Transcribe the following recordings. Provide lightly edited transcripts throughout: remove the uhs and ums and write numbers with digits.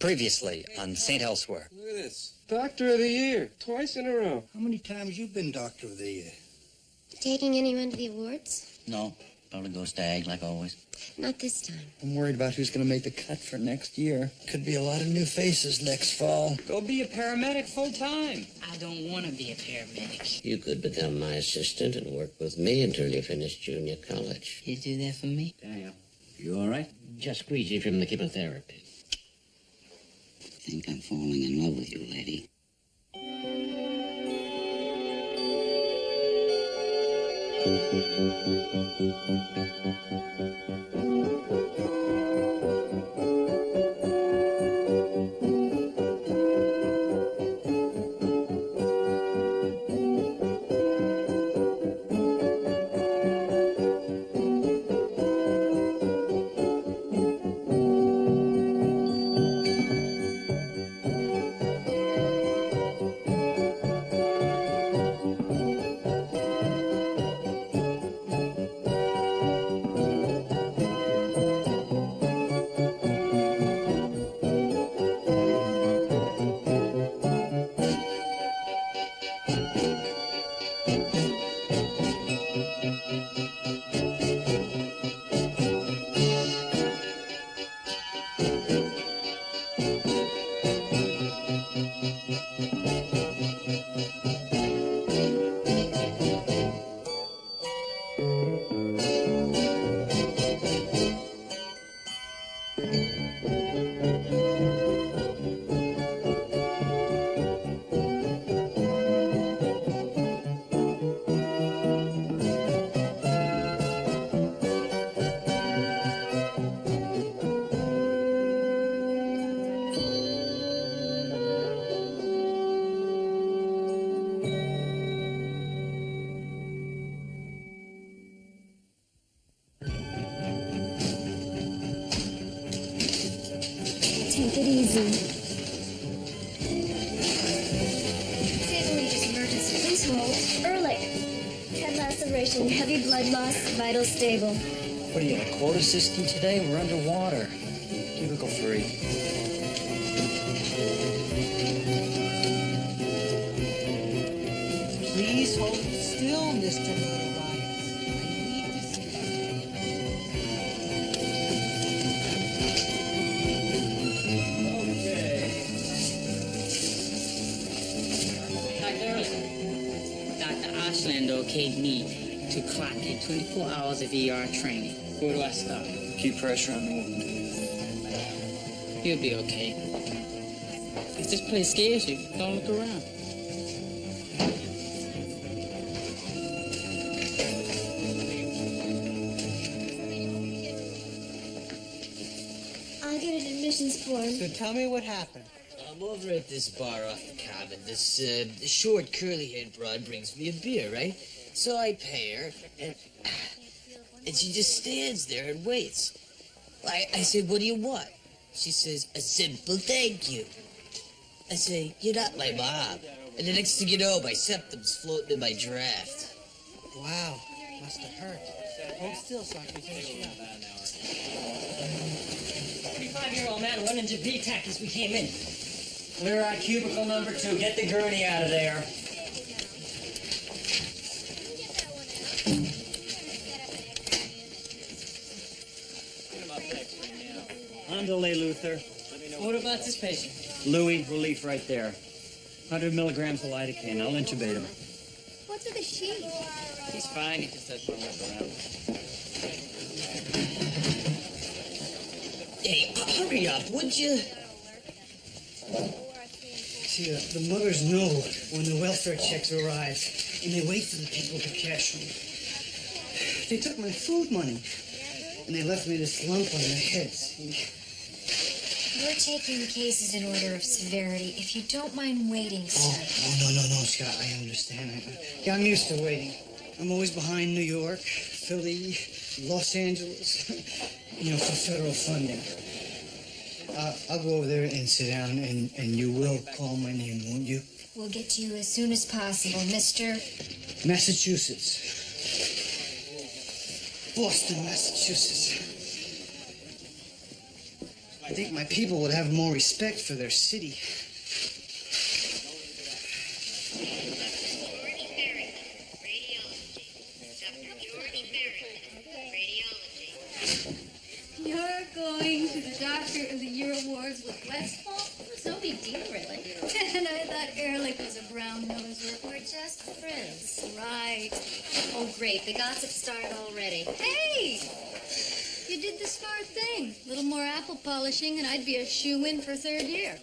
Previously on St. Elsewhere. Look at this. Doctor of the Year, twice in a row. How many times you been Doctor of the Year? Taking anyone to the awards? No, probably go stag like always. Not this time. I'm worried about who's going to make the cut for next year. Could be a lot of new faces next fall. Go be a paramedic full-time. I don't want to be a paramedic. You could become my assistant and work with me until you finish junior college. You do that for me? Daniel, you all right? Just greasy from the chemotherapy. I think I'm falling in love with you, lady. Take it easy. St. Regis emergency. Please hold. Early. Head laceration, heavy blood loss, vital stable. What are you, a quota system today? We're underwater. Cubicle 3. Please hold still, Mr. Notorious. I need to see Dr. Ashland okayed me to clock in 24 hours of ER training. Where do I start? Keep pressure on the wound. You'll be okay. If this place scares you, don't look around. I'll get an admissions form. So tell me what happened. I'm over at this bar off the cabin. This short, curly-haired broad brings me a beer, right? So I pay her, and she just stands there and waits. I said, what do you want? She says, a simple thank you. I say, you're not my mom. And the next thing you know, my septum's floating in my draft. Wow, must have hurt. Hold still so I can finish it up. 25-year-old man running to VTAC as we came in. Clear out cubicle number 2. Get the gurney out of there. Underlay, Luther. What about this patient? Louis, relief right there. 100 milligrams of lidocaine. I'll intubate him. What's with the sheet? He's fine. He just doesn't want to look around. Hey, hurry up, would you? See, the mothers know when the welfare checks arrive, and they wait for the people to cash them. They took my food money, and they left me this lump on their heads. We're taking the cases in order of severity. If you don't mind waiting, sir. Oh, no, Scott, I understand. Yeah, I'm used to waiting. I'm always behind New York, Philly, Los Angeles, for federal funding. I'll go over there and sit down, and you will call my name, won't you? We'll get to you as soon as possible, Mr. Massachusetts. Boston, Massachusetts. I think my people would have more respect for their city. You're going to the Doctor of the Year Awards with Westfall? It's no big deal, really. And I thought Ehrlich was a brown noser. We're just friends. Right. Oh, great. The gossip started already. Hey! You did the smart thing. A little more apple polishing, and I'd be a shoo-in for third year.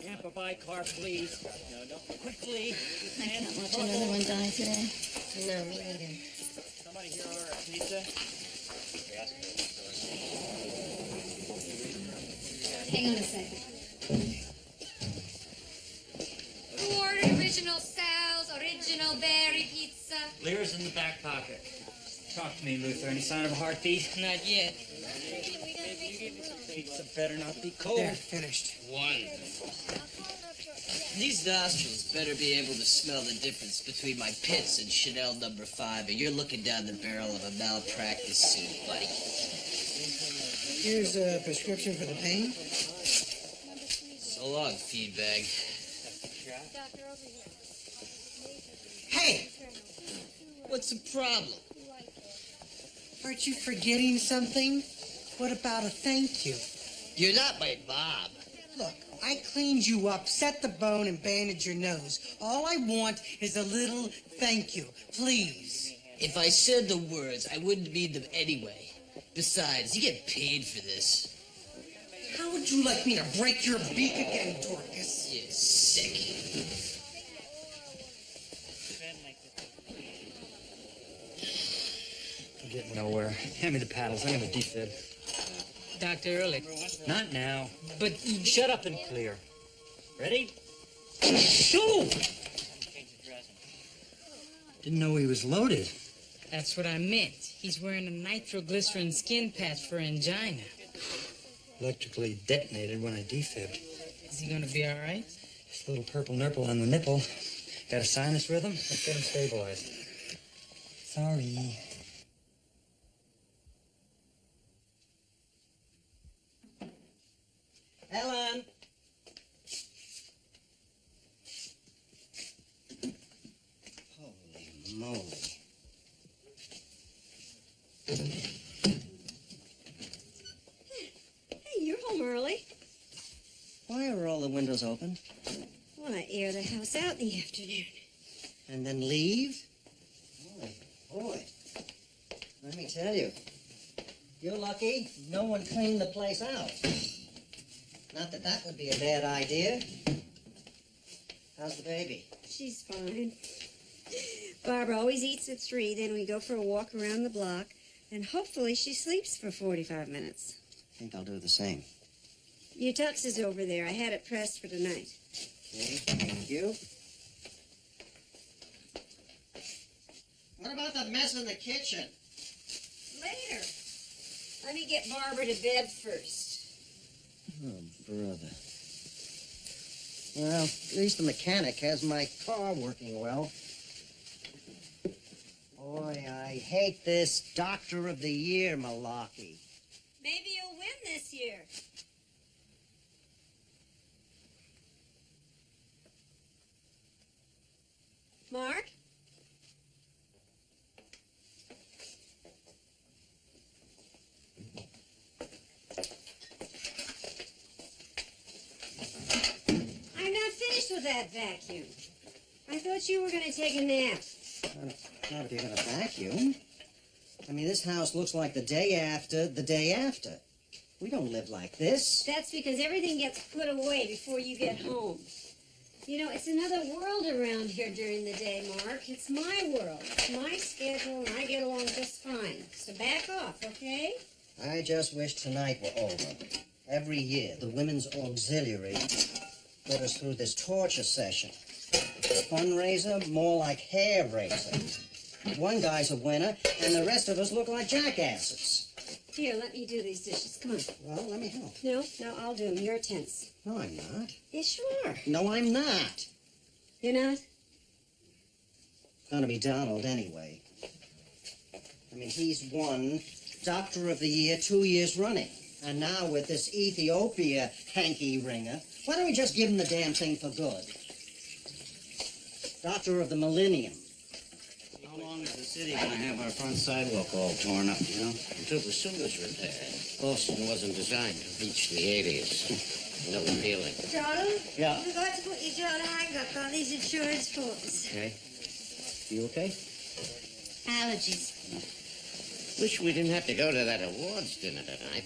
Amplify car, please. No, quickly. I can't watch another one die today. No, me neither. Somebody here order a pizza? Hang on a second. Who ordered original Sal's original berry pizza? Lear's in the back pocket. Talk to me, Luther. Any sign of a heartbeat? Not yet. Pizza better not be cold. They're finished. Wonderful. These nostrils better be able to smell the difference between my pits and Chanel No. 5, or you're looking down the barrel of a malpractice suit, buddy. Here's a prescription for the pain. So long, feedbag. Hey! What's the problem? Aren't you forgetting something? What about a thank you? You're not my mom. Look, I cleaned you up, set the bone, and bandaged your nose. All I want is a little thank you, please. If I said the words, I wouldn't mean them anyway. Besides, you get paid for this. How would you like me to break your beak again, Dorcas? You're sick. I'm getting nowhere. Hand me the paddles. I'm gonna defib. Dr. Ehrlich. Not now. But Shut up and clear. Ready? Go! Didn't know he was loaded. that's what I meant. He's wearing a nitroglycerin skin patch for angina. Electrically detonated when I defibbed. Is he gonna be all right? Just a little purple nurple on the nipple. Got a sinus rhythm? Let's get him stabilized. Sorry. Ellen! Holy moly. Hey, you're home early. Why are all the windows open? Well, I air the house out in the afternoon. And then leave? Boy. Let me tell you. You're lucky no one cleaned the place out. Not that that would be a bad idea. How's the baby? She's fine. Barbara always eats at 3, then we go for a walk around the block, and hopefully she sleeps for 45 minutes. I think I'll do the same. Your tux is over there. I had it pressed for tonight. Okay, thank you. What about the mess in the kitchen? Later. Let me get Barbara to bed first. Oh, brother. Well, at least the mechanic has my car working well. Boy, I hate this Doctor of the Year malarkey. Maybe you'll win this year. Mark? I'm not finished with that vacuum. I thought you were going to take a nap. Not if you're going to vacuum. I mean, this house looks like the day after the day after. We don't live like this. That's because everything gets put away before you get home. You know, it's another world around here during the day, Mark. It's my world. It's my schedule, and I get along just fine. So back off, okay? I just wish tonight were over. Every year, the Women's Auxiliary put us through this torture session. Fundraiser, more like hair raiser. One guy's a winner, and the rest of us look like jackasses. Here, let me do these dishes. Come on. Well, let me help. No, I'll do them. You're tense. No, I'm not. Yes, you are. No, I'm not. You're not? It's gonna be Donald anyway. I mean, he's won Doctor of the Year 2 years running. And now with this Ethiopia hanky-ringer, why don't we just give him the damn thing for good? Doctor of the Millennium. How long is the city going to have our front sidewalk all torn up, you know? Until the sewer's repaired. Boston wasn't designed to reach the 80s. No appealing. Charlie? Yeah? You forgot to put your John hang-up on these insurance forms. Okay. You okay? Allergies. Wish we didn't have to go to that awards dinner tonight.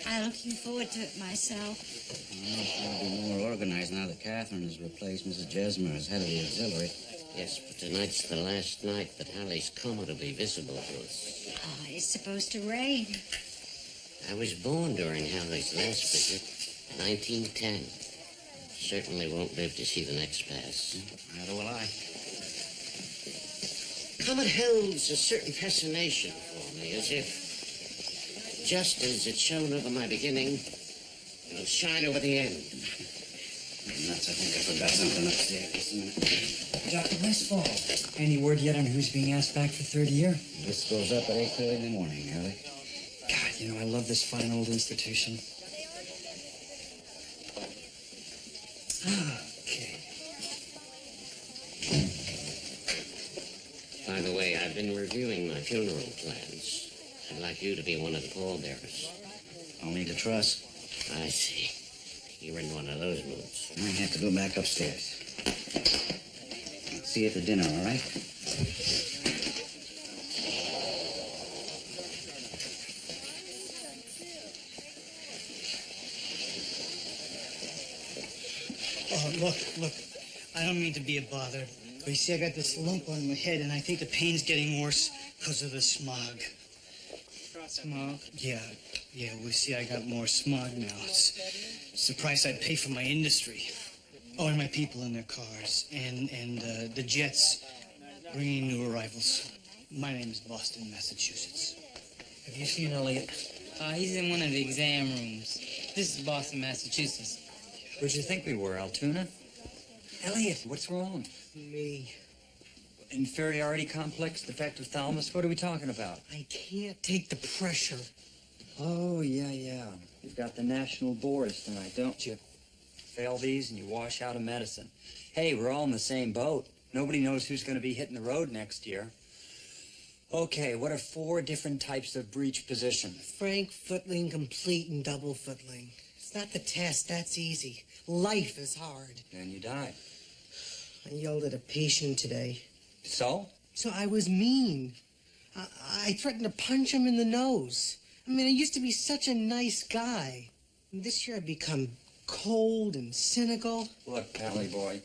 I'm looking forward to it myself. Well, it'll be more organized now that Catherine has replaced Mrs. Jesmer as head of the auxiliary. Yes, but tonight's the last night that Hallie's comet will be visible to us. Oh, it's supposed to rain. I was born during Hallie's last visit, 1910. Certainly won't live to see the next pass. Neither will I. Comet holds a certain fascination for me, as if, just as it's shone over my beginning, it'll shine over the end. Nuts, I think I forgot something upstairs. Just a minute. Dr. Westfall, any word yet on who's being asked back for third year? This goes up at 8:30 in the morning, Ellie. God, you know, I love this fine old institution. Okay. By the way, I've been reviewing my funeral plans. I'd like you to be one of the pallbearers. I'll need a truss. I see. You're in one of those moods. I have to go back upstairs. See you at the dinner, all right? Oh, look. I don't mean to be a bother, but you see, I got this lump on my head, and I think the pain's getting worse because of the smog. Smog. Yeah. We see, I got more smog now. It's the price I pay for my industry. Oh, and my people in their cars, and the jets bringing new arrivals. My name is Boston, Massachusetts. Have you seen Elliot? He's in one of the exam rooms. This is Boston, Massachusetts. Where'd you think we were, Altoona? Elliot, what's wrong? Me. Inferiority complex, defective thalamus? What are we talking about? I can't take the pressure. Oh, yeah. You've got the national boards tonight, don't you? Fail these and you wash out of medicine. Hey, we're all in the same boat. Nobody knows who's going to be hitting the road next year. Okay, what are 4 different types of breech position? Frank footling, complete, and double footling. It's not the test. That's easy. Life is hard. And you die. I yelled at a patient today. So? So I was mean. I threatened to punch him in the nose. I mean, I used to be such a nice guy. And this year I've become cold and cynical. Look, Pally boy,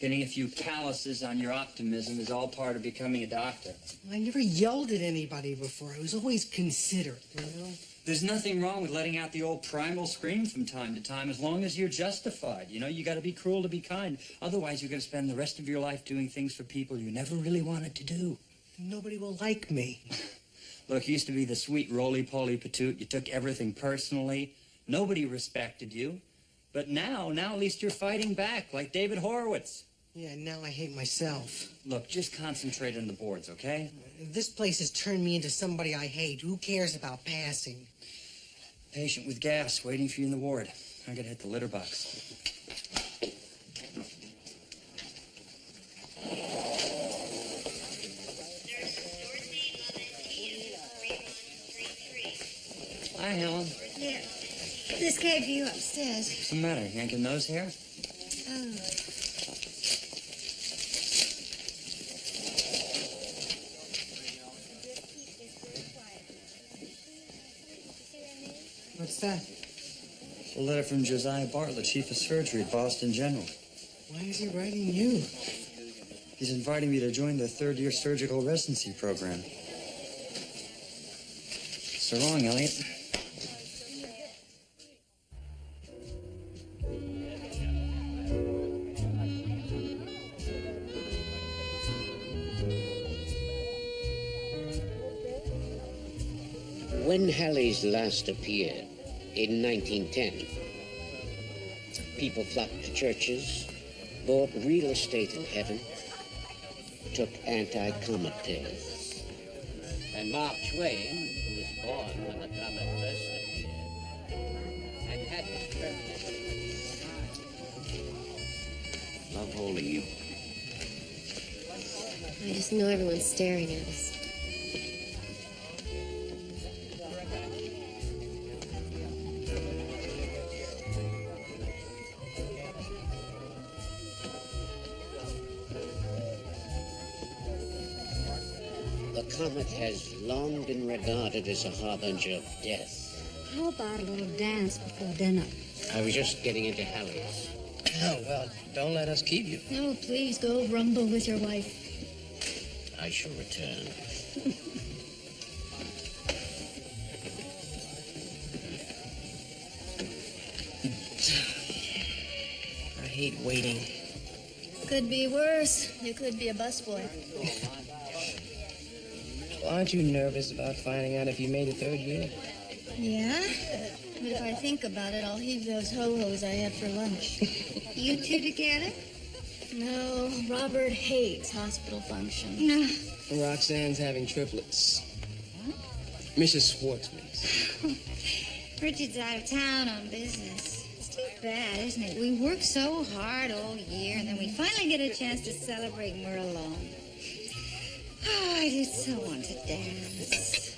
getting a few calluses on your optimism is all part of becoming a doctor. I never yelled at anybody before. I was always considerate, you know? There's nothing wrong with letting out the old primal scream from time to time as long as you're justified. You know, you got to be cruel to be kind. Otherwise, you're going to spend the rest of your life doing things for people you never really wanted to do. Nobody will like me. Look, you used to be the sweet roly-poly patoot. You took everything personally. Nobody respected you. But now at least you're fighting back like David Horowitz. Yeah, now I hate myself. Look, just concentrate on the boards, okay? This place has turned me into somebody I hate. Who cares about passing? Patient with gas waiting for you in the ward. I gotta hit the litter box. Hi, Helen. Yeah. This came for you upstairs. What's the matter? Yanking nose hair? Oh. What's that? A letter from Josiah Bartlett, Chief of Surgery, Boston General. Why is he writing you? He's inviting me to join the third-year surgical residency program. So long, Elliot. When Halley's last appeared, in 1910, people flocked to churches, bought real estate in heaven, took anti-comet pills. And Mark Twain, who was born when the comet first appeared, Love holding you. I just know everyone's staring at us. The comet has long been regarded as a harbinger of death. How about a little dance before dinner? I was just getting into Hallie's. Oh, well, don't let us keep you. No, please go rumble with your wife. I shall return. I hate waiting. Could be worse. You could be a busboy. Well, aren't you nervous about finding out if you made a third year? Yeah? But if I think about it, I'll heave those ho-hos I had for lunch. You two together? No, Robert hates hospital functions. No. Roxanne's having triplets. Mrs. Schwartzman's. Richard's out of town on business. It's too bad, isn't it? We work so hard all year, and then we finally get a chance to celebrate and we're alone. Oh, I did so want to dance.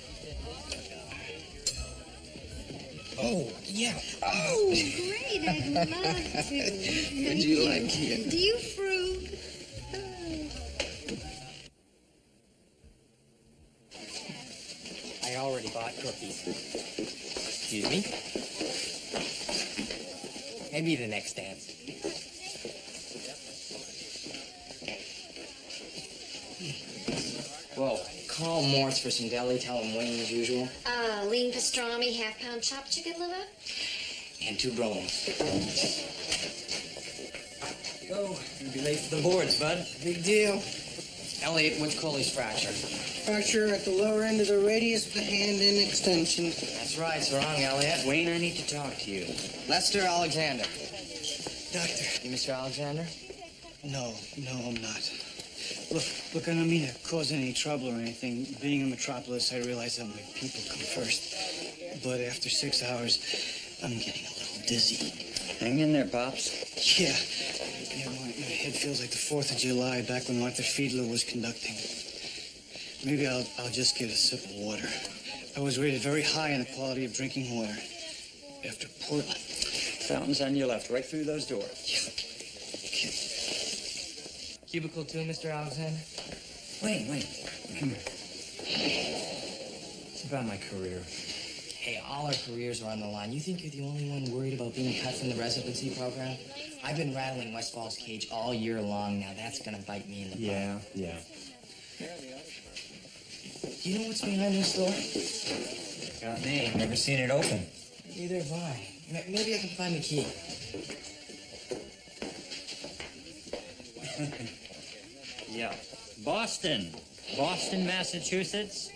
Oh, yeah. Oh, great. I'd love to. Would you like it? Do you fruit? I already bought cookies. Excuse me? Maybe the next dance. Whoa. Call Morse for some deli. Tell him Wayne as usual. Lean pastrami, half-pound chopped chicken liver. And 2 brownies. Go. You'll be late for the boards, bud. Big deal. Elliot, what's Coley's fracture? Fracture at the lower end of the radius of the hand in extension. That's right, so wrong, Elliot. Wayne, I need to talk to you. Lester Alexander. Doctor. You Mr. Alexander? No, I'm not. Look, I don't mean to cause any trouble or anything. Being in Metropolis, I realize that my people come first. But after 6 hours, I'm getting a little dizzy. Hang in there, Pops. Yeah, my head feels like the 4th of July back when Arthur Fiedler was conducting. Maybe I'll just get a sip of water. I was rated very high in the quality of drinking water after Portland. Fountain's on your left, right through those doors. Cubicle 2, Mr. Alexander? Wait. Come here. It's about my career. Hey, all our careers are on the line. You think you're the only one worried about being cut from the residency program? I've been rattling Westfall's cage all year long. Now that's gonna bite me in the butt. Yeah. Do you know what's behind this door? Got me. Never seen it open. Neither have I. Maybe I can find the key. Yeah. Boston, Massachusetts.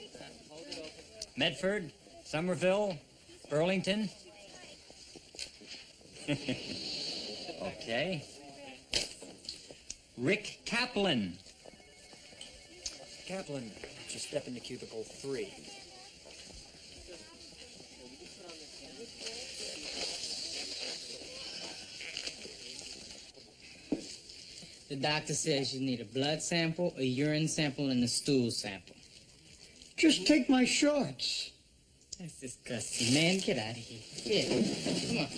Medford, Somerville, Burlington. Okay. Rick Kaplan. Kaplan, just step into cubicle 3. The doctor says you need a blood sample, a urine sample, and a stool sample. Just take my shorts. That's disgusting. Man, get out of here. Get. Come on.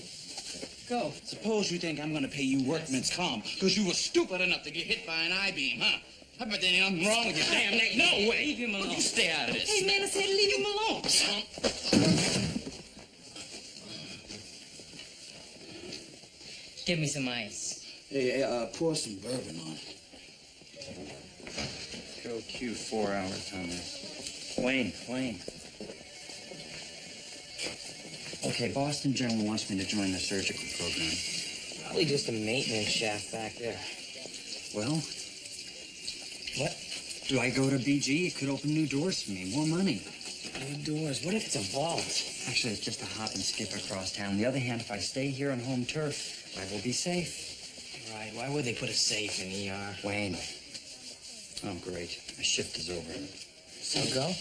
Go. Suppose you think I'm gonna pay you workman's comp because you were stupid enough to get hit by an I-beam, huh? I bet there ain't nothing wrong with your damn neck. No way. Leave him alone. You stay out of this. Hey, man, I said leave him alone. Give me some ice. Hey, pour some bourbon on. Go Q 4 hours on this. Wayne. Okay, Boston General wants me to join the surgical program. Probably just a maintenance shaft back there. Well, What? do I go to BG? It could open new doors for me, more money. New doors. What if it's a vault? Actually, it's just a hop and skip across town. On the other hand, if I stay here on home turf, I will be safe. Right. Why would they put a safe in ER? Wayne. Oh, great. My shift is over. So go?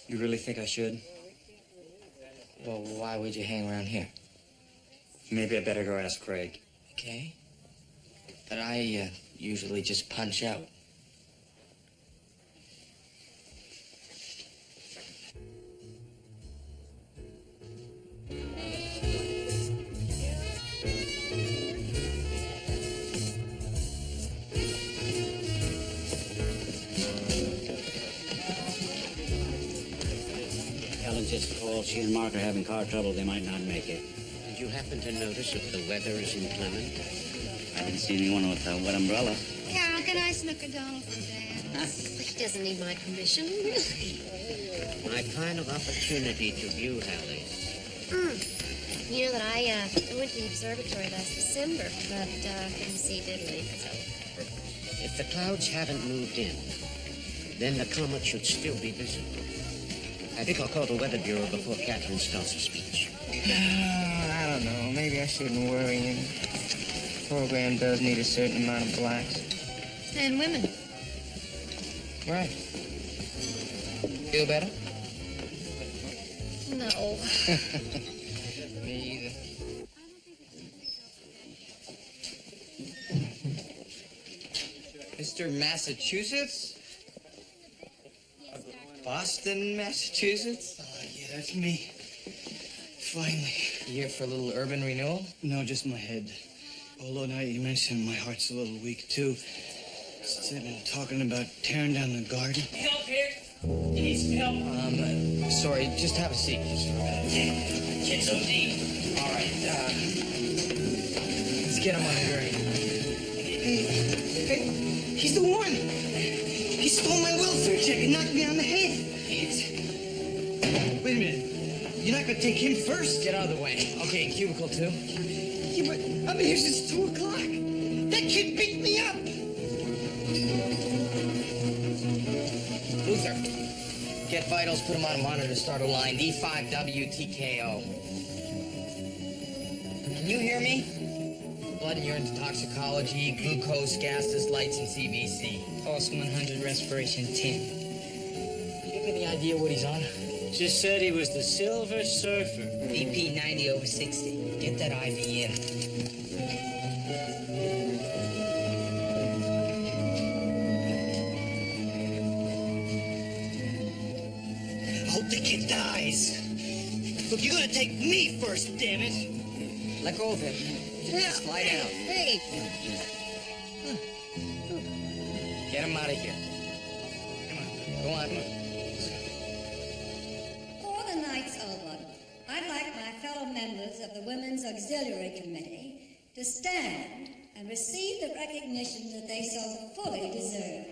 You really think I should? Well, why would you hang around here? Maybe I better go ask Craig. Okay. But I usually just punch out. Helen just called. She and Mark are having car trouble. They might not make it. Did you happen to notice if the weather is inclement? I didn't see anyone with a wet umbrella. Carol, can I snook a Donald from Dad? He doesn't need my permission, really. My final opportunity to view Halley's. You know that I went to the observatory last December, but couldn't see diddly, so... If the clouds haven't moved in, then the comet should still be visible. I think I'll call the Weather Bureau before Catherine starts her speech. I don't know. Maybe I shouldn't worry him. The program does need a certain amount of blacks. And women. Right. Feel better? No. Me either. Mr. Massachusetts? Boston, Massachusetts? Yeah, that's me. Finally. You here for a little urban renewal? No, just my head. Although now you mentioned my heart's a little weak, too. Instead of talking about tearing down the garden. Help here. He needs some help. Sorry, just have a seat. Just for a minute. Kid's OD. All right, let's get him on the gurney. Hey, he's the one. He stole my welfare check and knocked me on the head. Wait a minute. You're not going to take him first? Get out of the way. Okay, cubicle 2. Yeah, but I've been here since 2 o'clock. That kid beat me up. Luther, get vitals, put him on a monitor, start a line, D5WTKO. Can you hear me? Blood and urine toxicology, glucose, gases, lights, and CBC. Pulse 100, respiration 10. You have any idea what he's on? Just said he was the Silver Surfer. BP 90/60. Get that IV in. I hope the kid dies. Look, you're going to take me first, damn it. Let go of him. Just lie down. Hey. Get him out of here. Come on. Go on. For the night's over, I'd like my fellow members of the Women's Auxiliary Committee to stand and receive the recognition that they so fully deserve.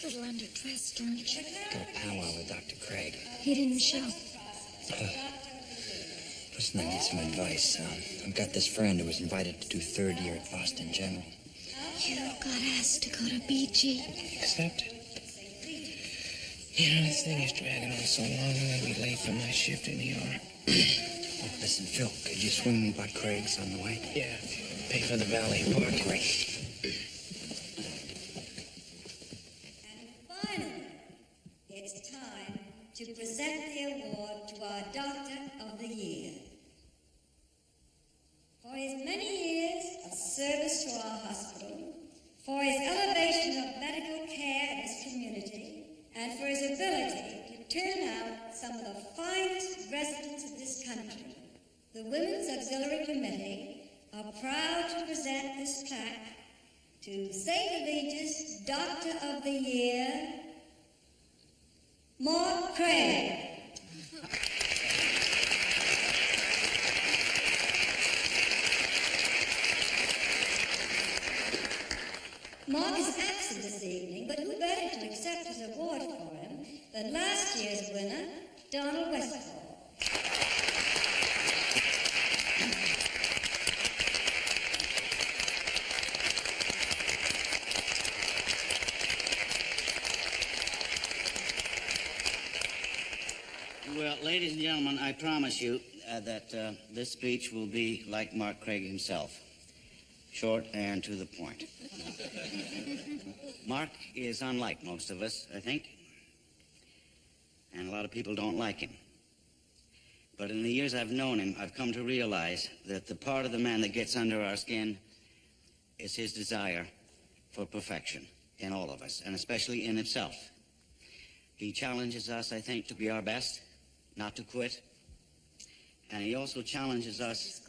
Little underdressed, aren't you? Got a powwow with Dr. Craig. He didn't show. Listen, I need some advice. I've got this friend who was invited to do 3rd year at Boston General. You got asked to go to BG. Accepted. You know, this thing is dragging on so long, I'm going to be late for my shift in ER. Listen, Phil, could you swing me by Craig's on the way? Yeah, pay for the valet park. Great. Finally, it's time to present the award to our Doctor of the Year. For his many years of service to our hospital, for his elevation of medical care in his community, and for his ability to turn out some of the finest residents of this country, the Women's Auxiliary Committee are proud to present this plaque to St. Regis Doctor of the Year, Mark Craig. Mark is absent this evening, but who better to accept his award for him than last year's winner, Donald Westfall. Well, ladies and gentlemen, I promise you that this speech will be like Mark Craig himself. short and to the point. Mark is unlike most of us, I think. And a lot of people don't like him. But in the years I've known him, I've come to realize that the part of the man that gets under our skin is his desire for perfection in all of us, and especially in himself. He challenges us, I think, to be our best, not to quit. And he also challenges us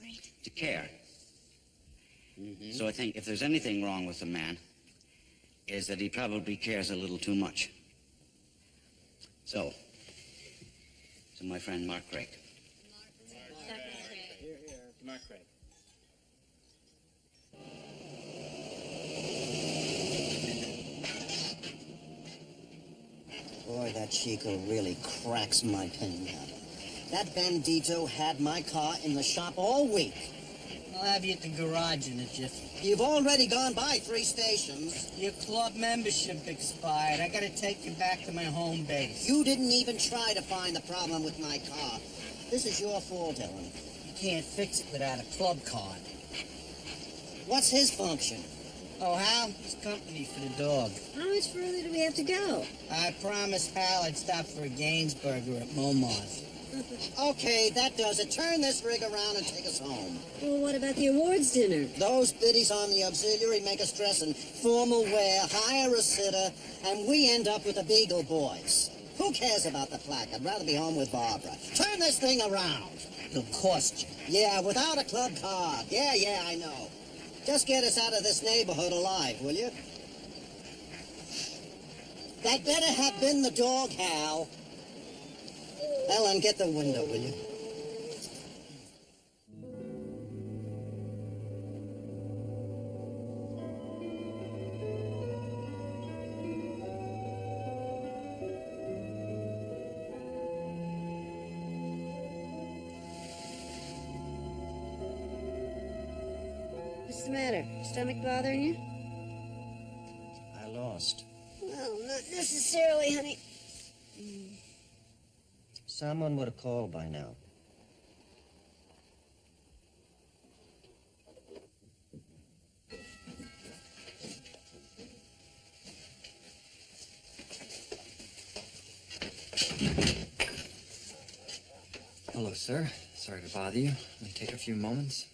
to care. So I think if there's anything wrong with the man, is that he probably cares a little too much. So, to my friend Mark Craig. Mark Craig. Boy, that Chico really cracks my pinata. That bandito had my car in the shop all week. I'll have you at the garage in a jiffy. You've already gone by 3 stations. Your club membership expired. I gotta take you back to my home base. You didn't even try to find the problem with my car. This is your fault, Ellen. You can't fix it without a club card. What's his function? Oh, Hal? It's company for the dog. How much further do we have to go? I promised Hal I'd stop for a Gainsburger at Momar's. Okay, that does it. Turn this rig around and take us home. Well, what about the awards dinner? Those biddies on the auxiliary make us dress in formal wear, hire a sitter, and we end up with the Beagle Boys. Who cares about the plaque? I'd rather be home with Barbara. Turn this thing around. It'll cost you. Yeah, without a club card. Yeah, I know. Just get us out of this neighborhood alive, will you? That better have been the dog, Hal. Ellen, get the window, will you? What's the matter? Stomach bothering you? I lost. Well, not necessarily, honey. Someone would have called by now. Hello, sir. Sorry to bother you. May take a few moments.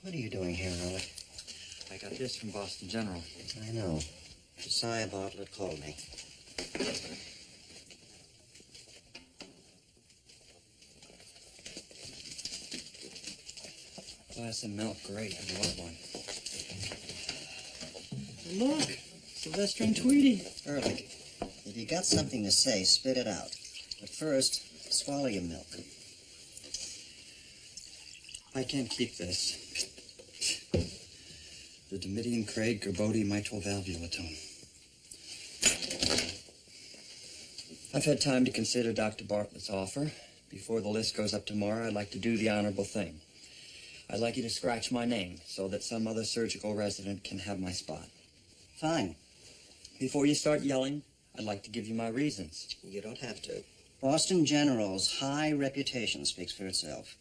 What are you doing here, Alec? I got this from Boston General. I know. Josiah Bartlett called me. Glass of milk, great. I love one. Look, Sylvester and Tweety. Ehrlich, if you got something to say, spit it out. But first, swallow your milk. I can't keep this. The Domitian Craig Gerbode mitral valvulatome. I've had time to consider Dr. Bartlett's offer. Before the list goes up tomorrow, I'd like to do the honorable thing. I'd like you to scratch my name so that some other surgical resident can have my spot. Fine. Before you start yelling, I'd like to give you my reasons. You don't have to. Boston General's high reputation speaks for itself.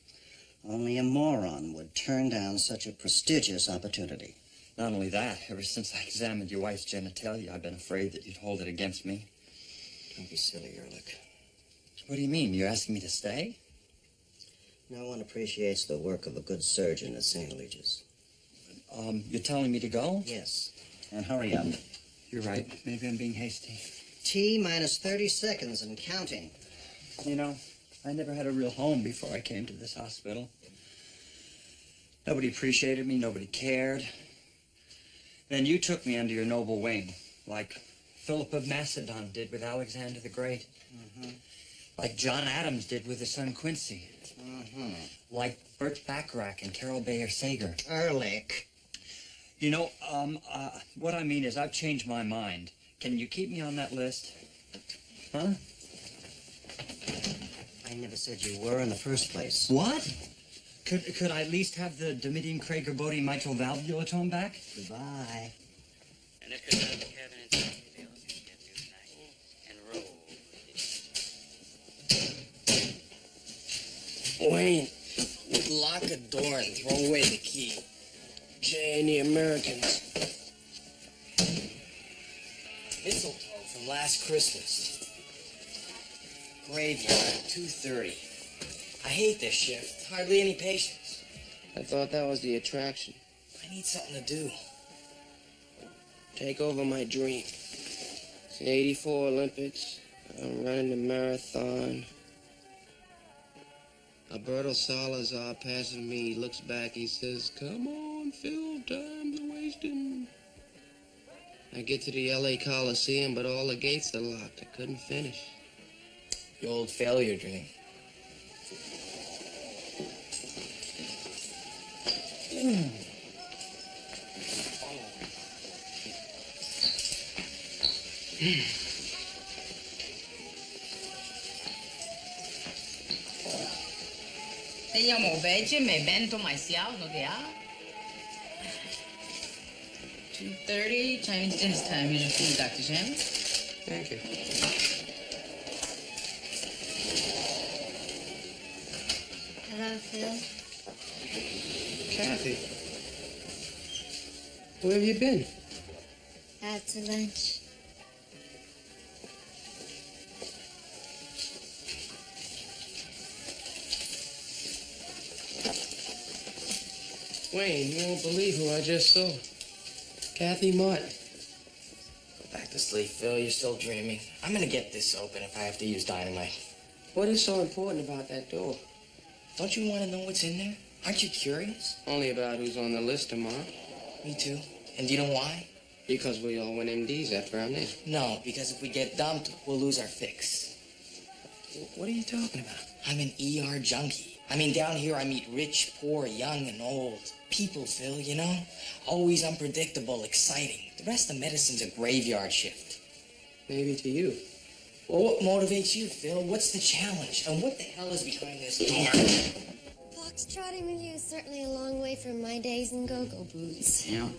Only a moron would turn down such a prestigious opportunity. Not only that, ever since I examined your wife's genitalia, I've been afraid that you'd hold it against me. Don't be silly, Ehrlich. What do you mean? You're asking me to stay? No one appreciates the work of a good surgeon at St. Legis. You're telling me to go? Yes. And hurry up. You're right. Maybe I'm being hasty. T minus 30 seconds and counting. You know, I never had a real home before I came to this hospital. Nobody appreciated me. Nobody cared. Then you took me under your noble wing, like Philip of Macedon did with Alexander the Great. Like John Adams did with his son Quincy. Like Burt Bacharach and Carol Bayer Sager. Ehrlich. You know, what I mean is I've changed my mind. Can you keep me on that list? Huh? I never said you were in the first place. What? Could I at least have the Domitian Craig Gerbode mitral valvulatome back? Goodbye. And if you're out of the cabin inside, maybe I'll just get through tonight and roll. Wayne, lock a door and throw away the key. Jay and the Americans. Mistletoe from last Christmas. Graveyard, 2:30. I hate this shift. Hardly any patience. I thought that was the attraction. I need something to do. Take over my dream. It's the 84 Olympics. I'm running the marathon. Alberto Salazar passes me. He looks back. He says, "Come on, Phil, time's wasting." I get to the LA Coliseum, but all the gates are locked. I couldn't finish. The old failure dream. Teniamo veggie, me bento myself, no dia. 2:30, Chinese dinner time. Here's your food, Dr. Jim. Thank you. Hello, Phil. Kathy, where have you been? Out to lunch. Wayne, you won't believe who I just saw. Kathy Martin. Go back to sleep, Phil. You're still dreaming. I'm gonna get this open if I have to use dynamite. What is so important about that door? Don't you want to know what's in there? Aren't you curious? Only about who's on the list tomorrow. Me too. And do you know why? Because we all win MDs after I'm in. No, because if we get dumped, we'll lose our fix. What are you talking about? I'm an ER junkie. I mean, down here I meet rich, poor, young, and old. People, Phil, you know? Always unpredictable, exciting. The rest of medicine's a graveyard shift. Maybe to you. Well, what motivates you, Phil? What's the challenge? And what the hell is behind this door? Foxtrotting with you is certainly a long way from my days in go-go boots. You know,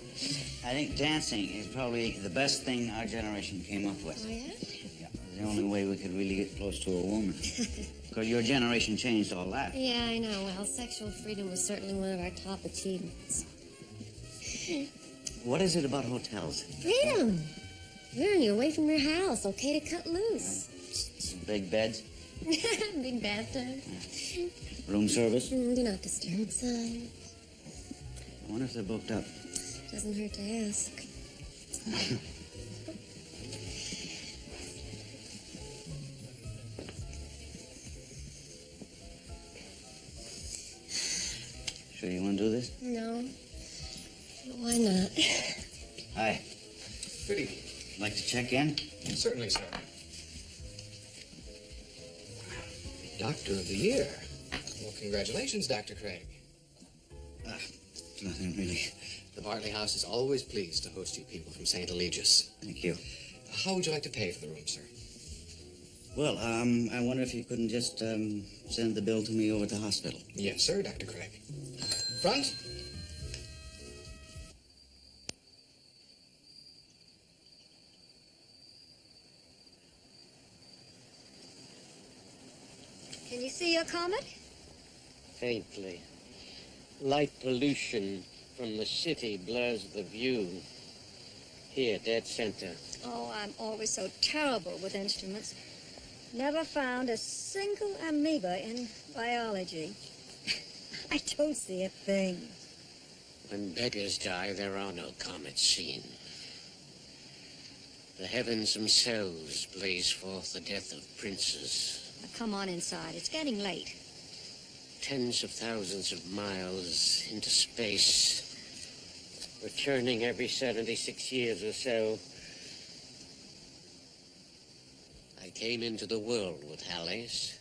I think dancing is probably the best thing our generation came up with. Oh, yeah? Yeah, it was the only way we could really get close to a woman. Because your generation changed all that. Yeah, I know. Well, sexual freedom was certainly one of our top achievements. What is it about hotels? Freedom! Yeah, you're away from your house. Okay to cut loose. Big beds, Big bathtub. room service. Do not disturb sign. I wonder if they're booked up. Doesn't hurt to ask. Sure you want to do this? No. Why not? Hi. Good evening. Like to check in? Certainly, sir. Doctor of the Year. Well, congratulations, Dr. Craig. Nothing really. The Bartley House is always pleased to host you people from St. Eligius. Thank you. How would you like to pay for the room, sir? Well, I wonder if you couldn't just send the bill to me over at the hospital. Yes, sir, Dr. Craig. Front. Can you see your comet? Faintly. Light pollution from the city blurs the view. Here, dead center. Oh, I'm always so terrible with instruments. Never found a single amoeba in biology. I don't see a thing. When beggars die, there are no comets seen. The heavens themselves blaze forth the death of princes. Now, come on inside. It's getting late. Tens of thousands of miles into space, returning every 76 years or so. I came into the world with Halley's.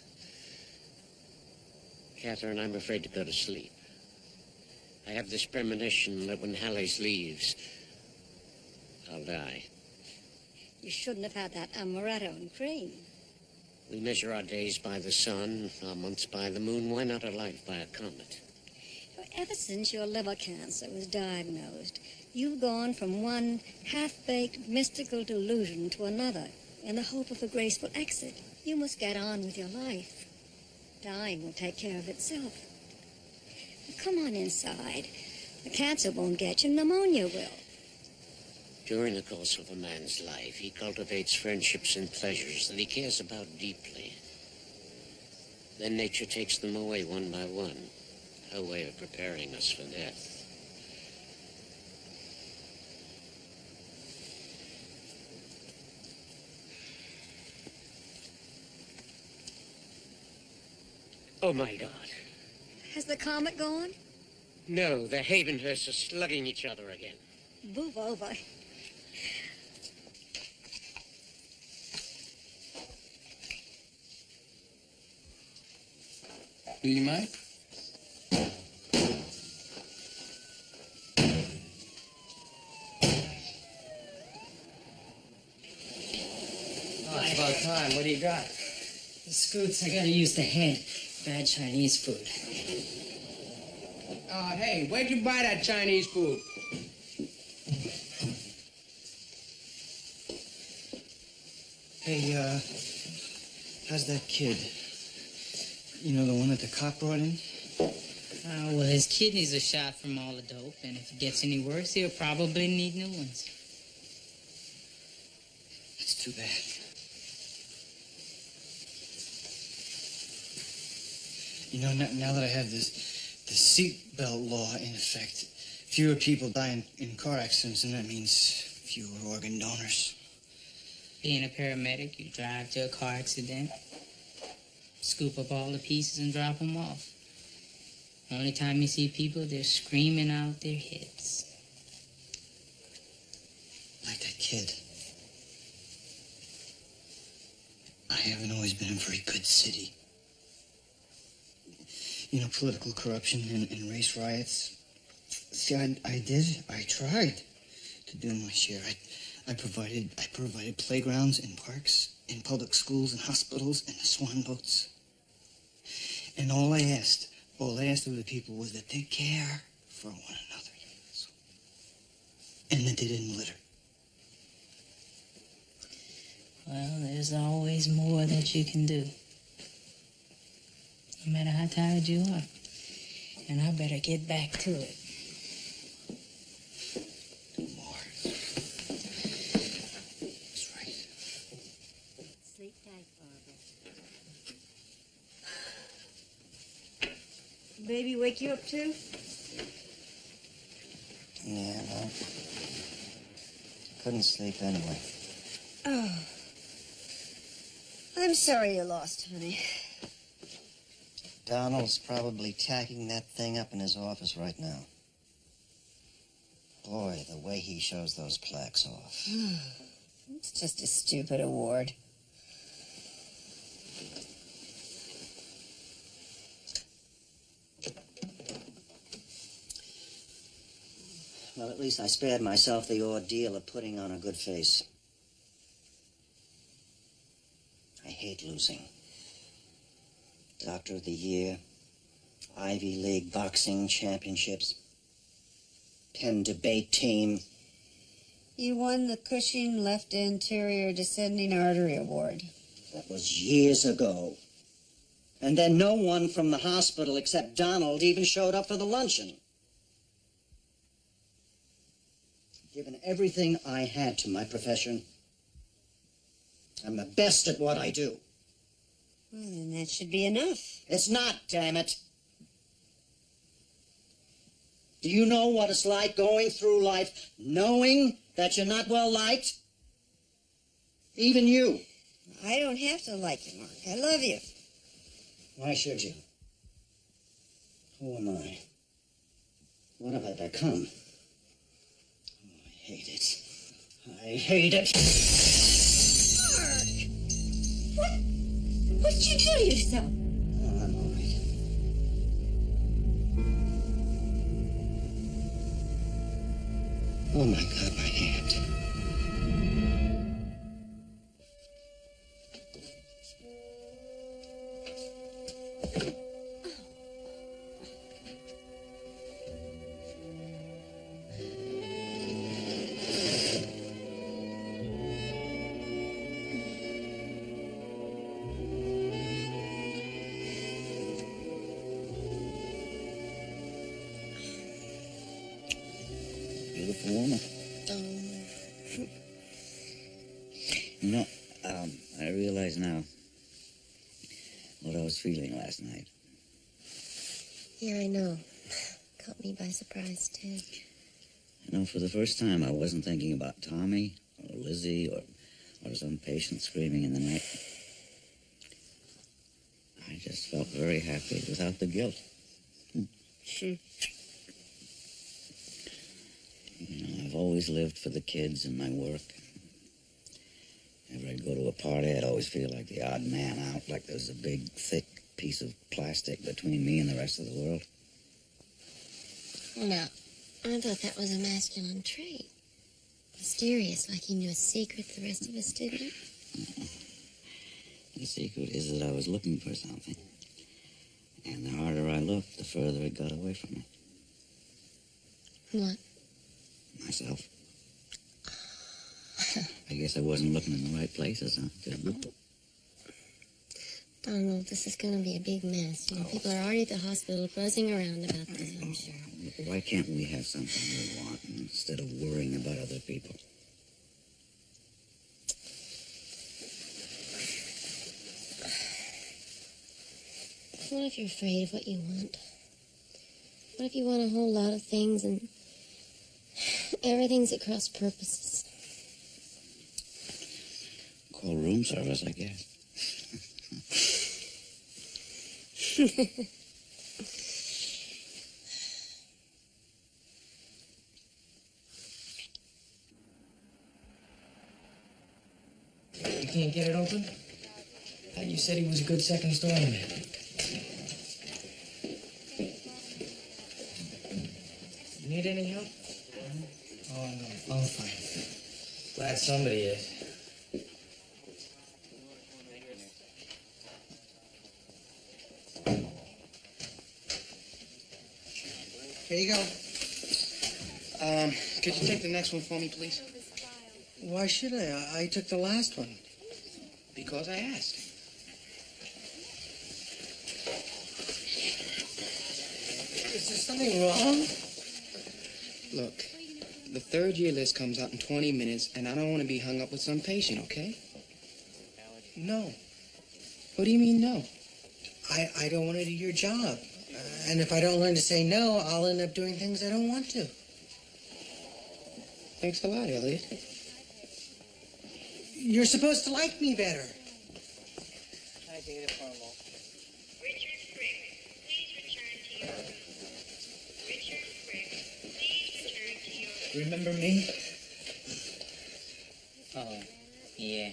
Catherine, I'm afraid to go to sleep. I have this premonition that when Halley's leaves, I'll die. You shouldn't have had that amaretto and cream. We measure our days by the sun, our months by the moon. Why not our life by a comet? Ever since your liver cancer was diagnosed, you've gone from one half-baked mystical delusion to another in the hope of a graceful exit. You must get on with your life. Dying will take care of itself. Come on inside. The cancer won't get you, pneumonia will. During the course of a man's life, he cultivates friendships and pleasures that he cares about deeply. Then nature takes them away one by one, her way of preparing us for death. Oh, my God. Has the comet gone? No, the Havenhursts are slugging each other again. Move over. Do you mind? Oh, it's about time. What do you got? The scoots, I gotta use the hand. Bad Chinese food. Hey, where'd you buy that Chinese food? Hey, how's that kid? You know, the one that the cop brought in? Well, his kidneys are shot from all the dope, and if it gets any worse, he'll probably need new ones. That's too bad. You know, now that I have the seatbelt law in effect, fewer people die in car accidents, and that means fewer organ donors. Being a paramedic, you drive to a car accident, scoop up all the pieces and drop them off. Only time you see people, they're screaming out their heads. Like that kid. I haven't always been a very good city. You know, political corruption and race riots. See, I tried to do my share. I provided playgrounds and parks, and public schools and hospitals and the swan boats. And all I asked of the people was that they care for one another. And that they didn't litter. Well, there's always more that you can do. No matter how tired you are. And I better get back to it. Sleep tight, Barbara. Baby wake you up too? Yeah, well, couldn't sleep anyway. Oh. I'm sorry you lost, honey. Donald's probably tacking that thing up in his office right now. Boy, the way he shows those plaques off. It's just a stupid award. Well, at least I spared myself the ordeal of putting on a good face. I hate losing. Doctor of the Year, Ivy League boxing championships, Penn debate team. You won the Cushing Left Anterior Descending Artery Award. That was years ago. And then no one from the hospital except Donald even showed up for the luncheon. Given everything I had to my profession, I'm the best at what I do. Well, then that should be enough. It's not, damn it. Do you know what it's like going through life knowing that you're not well liked? Even you. I don't have to like you, Mark. I love you. Why should you? Who am I? What have I become? Oh, I hate it. I hate it. Mark! What did you do to yourself? Oh, I'm all right. Oh, my God, my hand. You know, I realize now what I was feeling last night. Yeah, I know. Caught me by surprise, too. You know, for the first time, I wasn't thinking about Tommy or Lizzie or some patient screaming in the night. I just felt very happy without the guilt. You know, I've always lived for the kids and my work. Whenever I'd go to a party, I'd always feel like the odd man out, like there was a big, thick piece of plastic between me and the rest of the world. No, I thought that was a masculine trait. Mysterious, like he knew a secret the rest of us didn't. The secret is that I was looking for something. And the harder I looked, the further it got away from me. What? Myself. I guess I wasn't looking in the right places, huh? Donald, this is going to be a big mess. You know, people are already at the hospital buzzing around about this, I'm sure. Why can't we have something we want instead of worrying about other people? What if you're afraid of what you want? What if you want a whole lot of things and everything's at cross purposes? Call room service, I guess. You can't get it open? Thought you said he was a good second story man. Need any help? Oh, no. I'm fine. Glad somebody is. Here you go. Could you take the next one for me, please? Why should I? I took the last one. Because I asked. Is there something wrong? Look, the third year list comes out in 20 minutes, and I don't want to be hung up with some patient, okay? No. What do you mean, no? I don't want to do your job. And if I don't learn to say no, I'll end up doing things I don't want to. Thanks a lot, Elliot. You're supposed to like me better. Hi, Data Farlow. Richard Frick, please return to your room. Richard Frick, please return to your room. Remember me? Oh, yeah.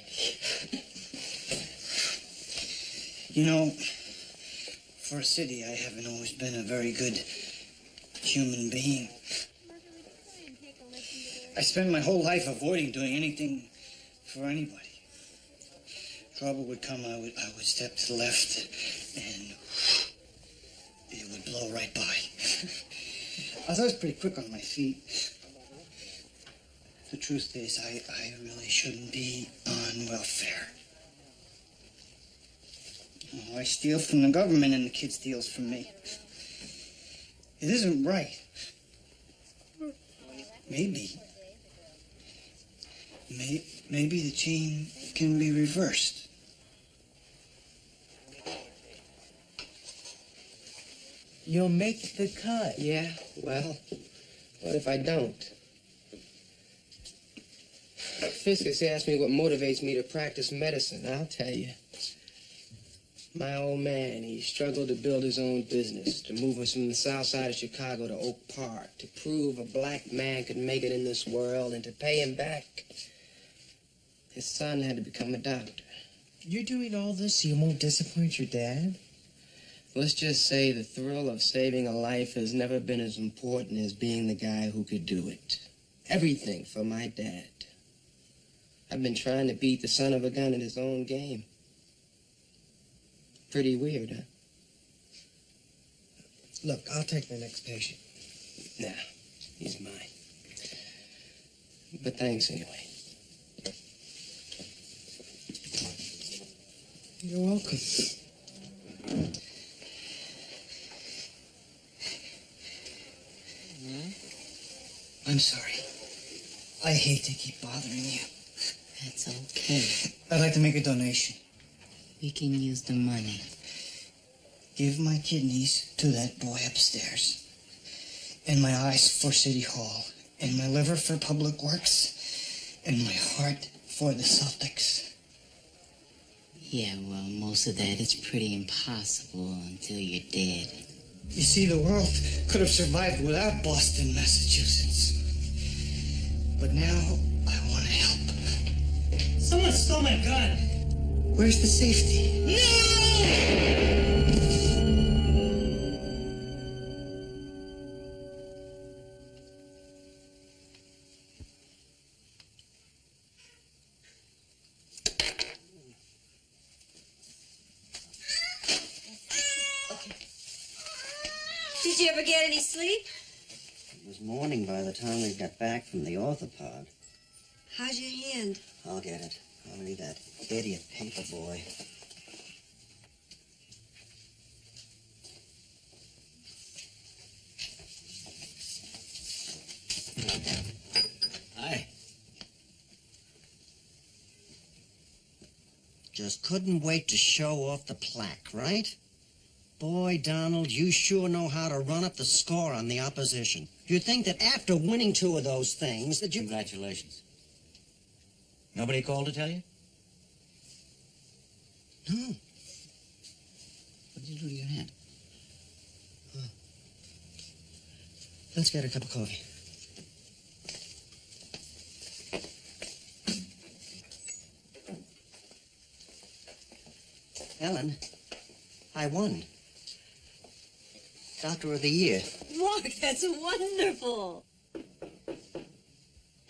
You know, for a city, I haven't always been a very good human being. I spent my whole life avoiding doing anything for anybody. Trouble would come, I would step to the left, and it would blow right by. I was always pretty quick on my feet. The truth is, I really shouldn't be on welfare. Oh, I steal from the government and the kid steals from me. It isn't right. Maybe the chain can be reversed. You'll make the cut. Yeah, well, what if I don't? Fiscus asked me what motivates me to practice medicine. I'll tell you. My old man, he struggled to build his own business, to move us from the south side of Chicago to Oak Park, to prove a black man could make it in this world, and to pay him back, his son had to become a doctor. You're doing all this so you won't disappoint your dad? Let's just say the thrill of saving a life has never been as important as being the guy who could do it. Everything for my dad. I've been trying to beat the son of a gun at his own game. Pretty weird, huh? Look, I'll take the next patient. Nah, he's mine. But thanks anyway. You're welcome. I'm sorry. I hate to keep bothering you. That's okay. I'd like to make a donation. We can use the money. Give my kidneys to that boy upstairs. And my eyes for City Hall. And my liver for Public Works. And my heart for the Celtics. Yeah, well, most of that is pretty impossible until you're dead. You see, the world could have survived without Boston, Massachusetts. But now, I want to help. Someone stole my gun. Where's the safety? No! Did you ever get any sleep? It was morning by the time we got back from the orthopod. How's your hand? I'll get it. I'll need that idiot paper boy. Hi. Just couldn't wait to show off the plaque, right? Boy, Donald, you sure know how to run up the score on the opposition. You'd think that after winning 2 of those things that you... Congratulations. Nobody called to tell you? No. What did you do to your hand? Let's get a cup of coffee. Ellen, I won. Doctor of the Year. Mark, that's wonderful.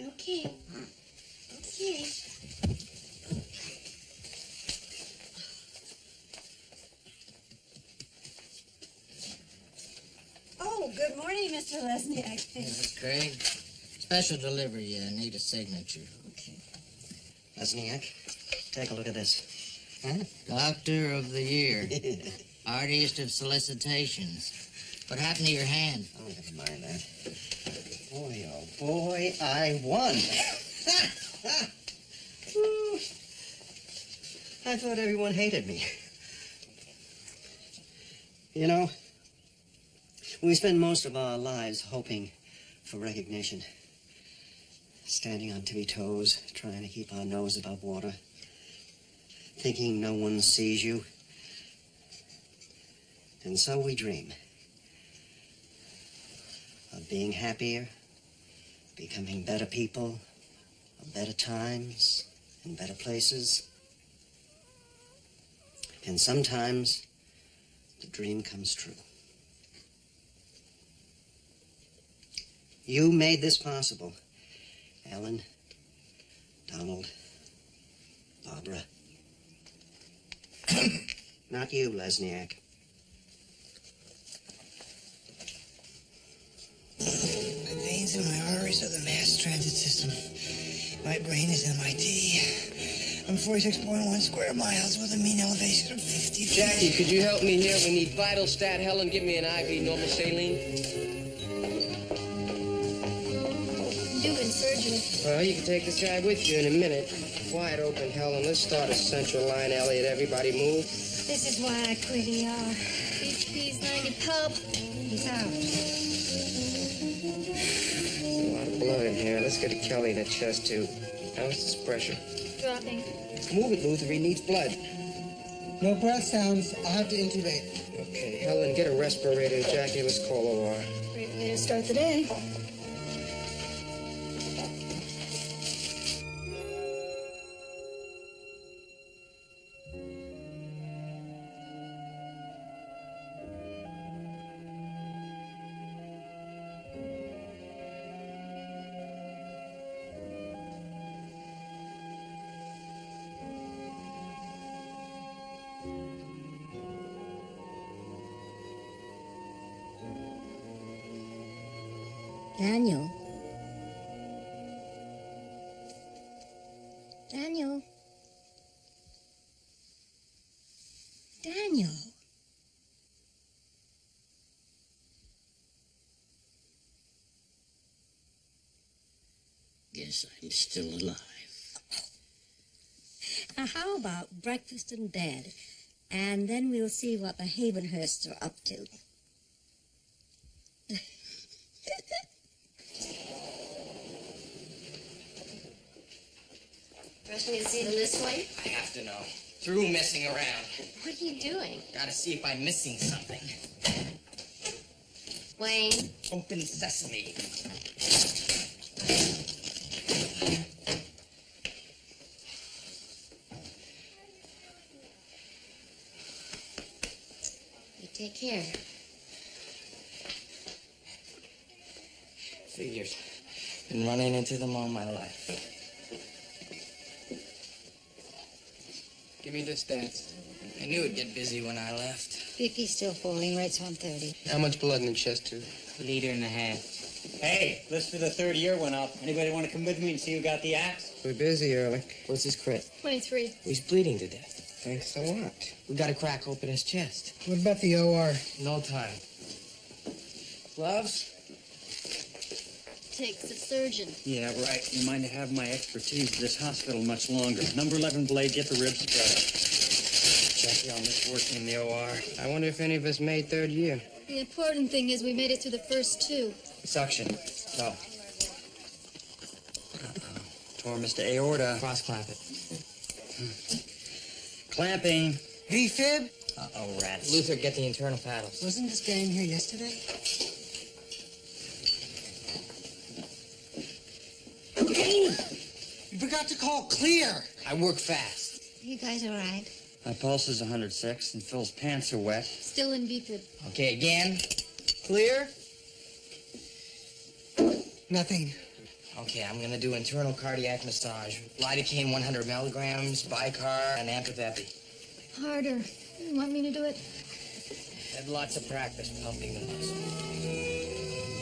Okay. Okay. Oh, good morning, Mr. Lesniak. Mrs. Craig, special delivery. Need a signature. Okay. Lesniak, take a look at this. Huh? Doctor of the Year. Artist of solicitations. What happened to your hand? Oh, never mind that. Boy, oh boy, I won. Woo. I thought everyone hated me. You know, we spend most of our lives hoping for recognition. Standing on tippy toes, trying to keep our nose above water. Thinking no one sees you. And so we dream. Of being happier, becoming better people, of better times, and better places. And sometimes, the dream comes true. You made this possible, Ellen, Donald, Barbara. Not you, Lesniak. My veins and my arteries are the mass transit system. My brain is MIT. I'm 46.1 square miles with a mean elevation of 50 feet. Jackie, could you help me here? We need vital stat. Helen, give me an IV normal saline. Doing surgery. Well, you can take this guy with you in a minute. Wide open, Helen. Let's start a central line, Elliot. Everybody move. This is why I quit ER. HP's 90 pulp. He's out. There's a lot of blood in here. Let's get a Kelly in the chest, too. How's this pressure? Dropping. Move it, Luther. He needs blood. No breath sounds. I'll have to intubate. Okay, Helen, get a respirator. Jackie, let's call OR. Great way to start the day. Daniel. Daniel. Daniel. Guess I'm still alive. How about breakfast in bed? And then we'll see what the Havenhursts are up to. Rushing to see them this way? I have to know. Through messing around. What are you doing? Gotta see if I'm missing something. Wayne? Open sesame. You take care. Figures. Been running into them all my life. Give me this, Dance. I knew it'd get busy when I left. BP's still falling, rate's 130. How much blood in the chest, too? 1.5 liters. Hey, list for the third year went up. Anybody want to come with me and see who got the axe? We're busy, Ehrlich. What's his crit? 23. He's bleeding to death. Thanks a lot. We gotta crack open his chest. What about the OR? No time. Gloves? Takes a surgeon. Yeah, right. You mind to have my expertise at this hospital much longer. Number 11 blade, get the ribs together. Jackie, I'll miss working in the OR. I wonder if any of us made third year. The important thing is we made it through the first 2. Suction. Go. Tore Mr. Aorta. Cross-clamp it. Clamping. V-fib? Uh-oh, rats. Luther, get the internal paddles. Wasn't this guy in here yesterday? Hey! You forgot to call clear. I work fast. You guys all right? My pulse is 106 and Phil's pants are wet. Still in VPIP. Okay, again. Clear? Nothing. Okay, I'm gonna do internal cardiac massage. Lidocaine 100 milligrams, Bicar, and Amphoepi. Harder. You want me to do it? Had lots of practice pumping the muscle.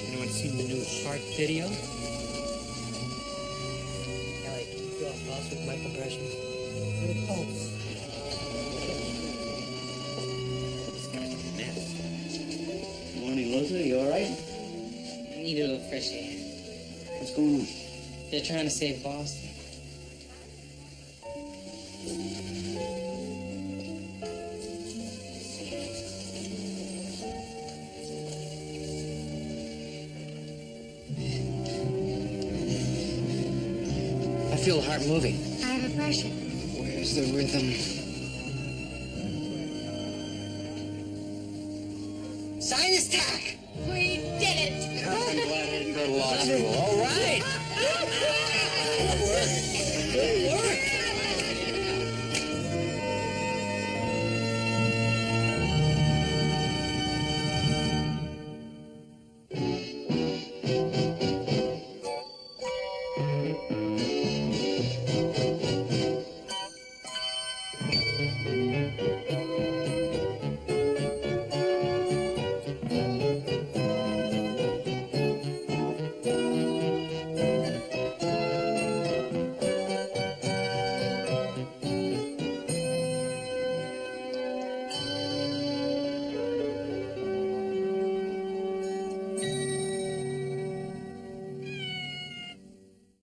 Anyone seen the new heart video? Ellie, can you feel a pulse with my compressions? Good pulse. This guy's a mess. Morning, Luther. You all right? Need a little fresh air. What's going on? They're trying to save Boston. I feel the heart moving. High pressure. Where's the rhythm? Sinus tack!